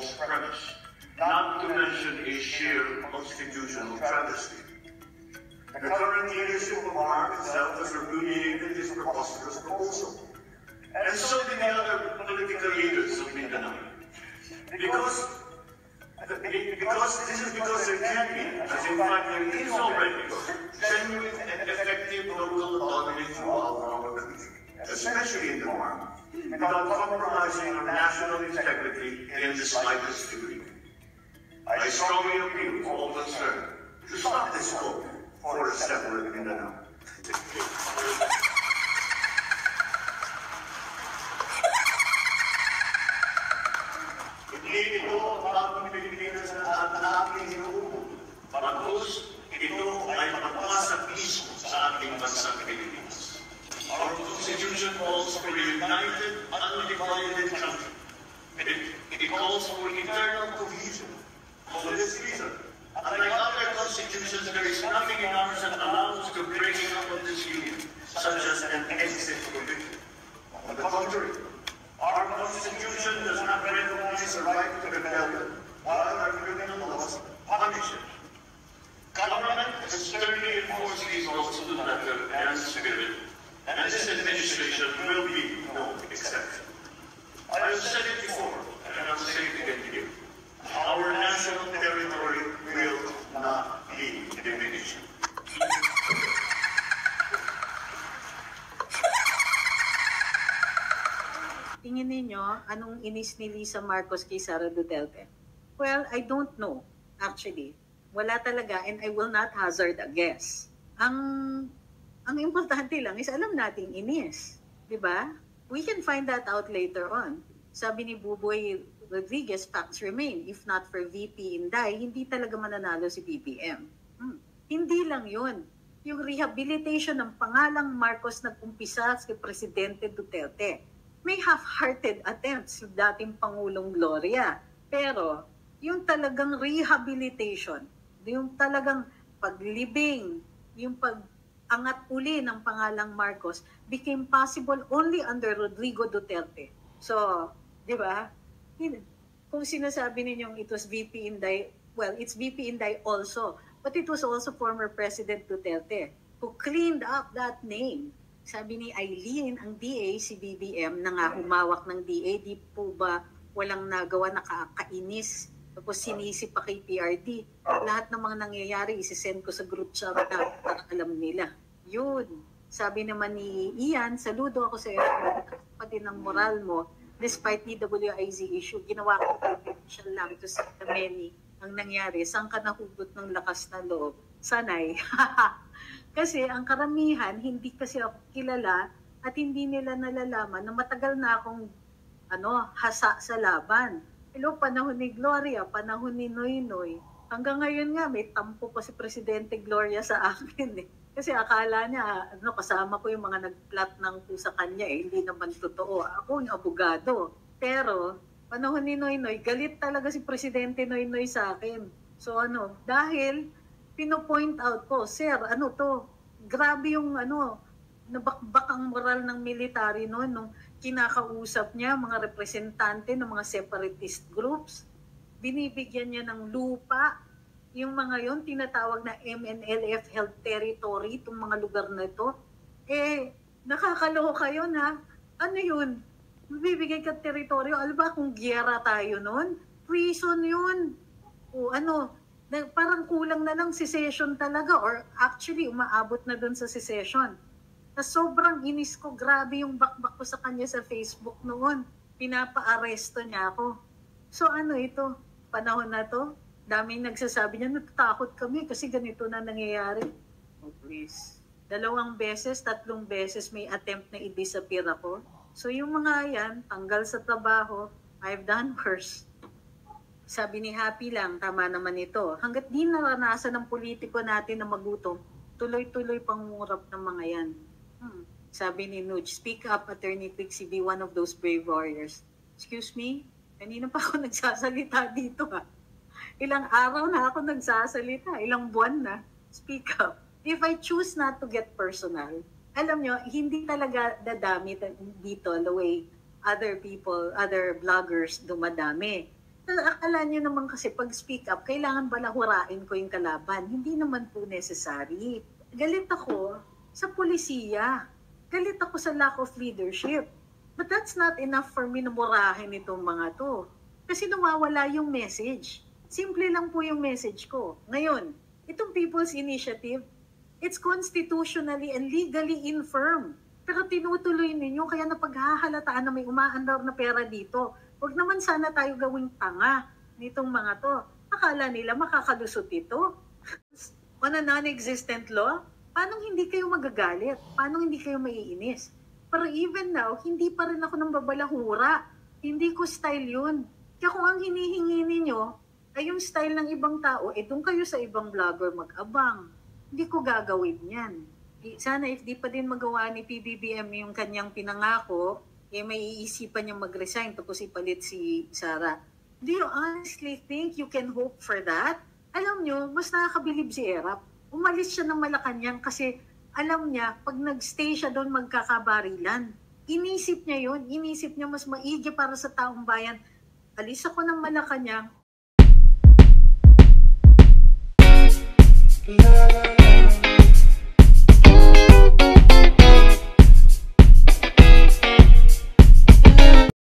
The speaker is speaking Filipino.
false premise, not to mention a sheer constitutional travesty. The current leadership of ARC itself has repudiated this preposterous proposal. And so did the other political leaders of Mindanao. Because there can be, as in fact there is already, genuine and effective local autonomy throughout our country, especially in the North, without compromising our national integrity in the slightest degree. I strongly appeal to all concerned to stop this hope for a separate Mindanao. Hindi ito ang bagong Pilipinas at ating hinuhubog. Bagkus, ito ay magpasag mismo sa ating bansang Pilipinas. Our Constitution calls for a united, undivided country. It calls for eternal cohesion. For this reason, unlike other constitutions, there is nothing in ours that allows the breaking up of this union, such as an exit provision. On the contrary, our Constitution does not recognize the right to rebellion, while our criminal laws punish it. Government has sternly enforced these laws to the letter and spirit, and this administration will be no exception. I have said it before, and I'll say it again here. Our national territory will not be diminished. Tingin ninyo, anong inis ni Lisa Marcos kay Sara Duterte? Well, I don't know, actually. Wala talaga, and I will not hazard a guess. Ang importante lang is alam nating inis. Diba? We can find that out later on. Sabi ni Buboy Rodriguez, facts remain. If not for VP Inday, hindi talaga mananalo si BBM. Hindi lang yun. Yung rehabilitation ng pangalang Marcos nag-umpisa si Presidente Duterte. May half-hearted attempts yung dating Pangulong Gloria. Pero yung talagang rehabilitation, yung talagang paglibing, yung pag-angat uli ng pangalang Marcos became possible only under Rodrigo Duterte. So, di ba? Kung sinasabi ninyong it was VP Inday, well, it's VP Inday also, but it was also former President Duterte who cleaned up that name. Sabi ni Eileen, ang DA, si BBM, na nga humawak ng DA, di po ba walang nagawa, nakakainis, tapos sinisi pa kay PRD. Lahat ng mga nangyayari, isisend ko sa group chat na para alam nila. Yun. Sabi naman ni Ian, saludo ako sa iyo, pati ng moral mo, despite DWIZ issue, ginawa ko siya lang to see the many ang nangyari. Saan ka nahugot ng lakas na loob? Sanay. Kasi ang karamihan, hindi kasi ako kilala at hindi nila nalalaman na matagal na akong hasa sa laban. Hello, panahon ni Gloria, panahon ni Noynoy. Hanggang ngayon nga, may tampo pa si Presidente Gloria sa akin eh. Kasi akala niya, kasama ko yung mga nag-plot ng sa kanya eh. Hindi naman totoo. Ako yung abogado. Pero, panahon ni Noynoy, galit talaga si Presidente Noynoy sa akin. So dahil pino-point out ko, sir, grabe yung nabakbak ang moral ng military noon nung kinakausap niya mga representante ng mga separatist groups. Binibigyan niya ng lupa. Yung mga yon tinatawag na MNLF held territory, itong mga lugar na ito. Nakakaloka yun ha. Ano yun? Bibigay ka teritoryo. Alam ba kung giyera tayo noon? Treason yun. Parang kulang na lang secession talaga or actually umaabot na dun sa secession. Na sobrang inis ko, grabe yung bakbak ko sa kanya sa Facebook noon. Pinapa-aresto niya ako. So ito, panahon na to, daming nagsasabi niya, natatakot kami kasi ganito na nangyayari. Oh please. 2 beses, 3 beses may attempt na i-disappear ako. So yung mga yan, tanggal sa trabaho, I've done worse. Sabi ni Happy lang, tama naman ito. Hanggat di naranasan ng politiko natin na magutom, tuloy-tuloy pangungurap ng mga yan. Sabi ni Nuj, speak up, Attorney Quixie, be one of those brave warriors. Excuse me? Kanina pa ako nagsasalita dito ha. Ilang araw na ako nagsasalita, ilang buwan na. Speak up. If I choose not to get personal, alam nyo, hindi talaga dadami dito the way other people, other vloggers dumadami. Akala niyo naman kasi pag speak up, kailangan balahurain ko yung kalaban. Hindi naman po necessary. Galit ako sa pulisiya. Galit ako sa lack of leadership. But that's not enough for me na murahin itong mga to. Kasi nawawala yung message. Simple lang po yung message ko. Ngayon, itong People's Initiative, it's constitutionally and legally infirm. Pero tinutuloy ninyo, kaya napaghahalataan na may umaandar na pera dito. Huwag naman sana tayo gawing tanga nitong mga to. Akala nila makakalusot ito. On a non-existent law, paano hindi kayo magagalit? Paano hindi kayo maiinis? Pero even now, hindi pa rin ako nang babalahura. Hindi ko style yun. Kaya kung ang hinihingi ninyo ay yung style ng ibang tao, doon kayo sa ibang vlogger mag-abang. Hindi ko gagawin yan. Sana if di pa din magawa ni PBBM yung kanyang pinangako, may iisipan niyang mag-resign tapos ipalit si Sara. Do you honestly think you can hope for that? Alam niyo, mas nakakabilib si Erap. Umalis siya ng Malacanang kasi alam niya, pag nag-stay siya doon magkakabarilan. Inisip niya yun. Inisip niya mas maigi para sa taong bayan. Alis ako ng Malacanang.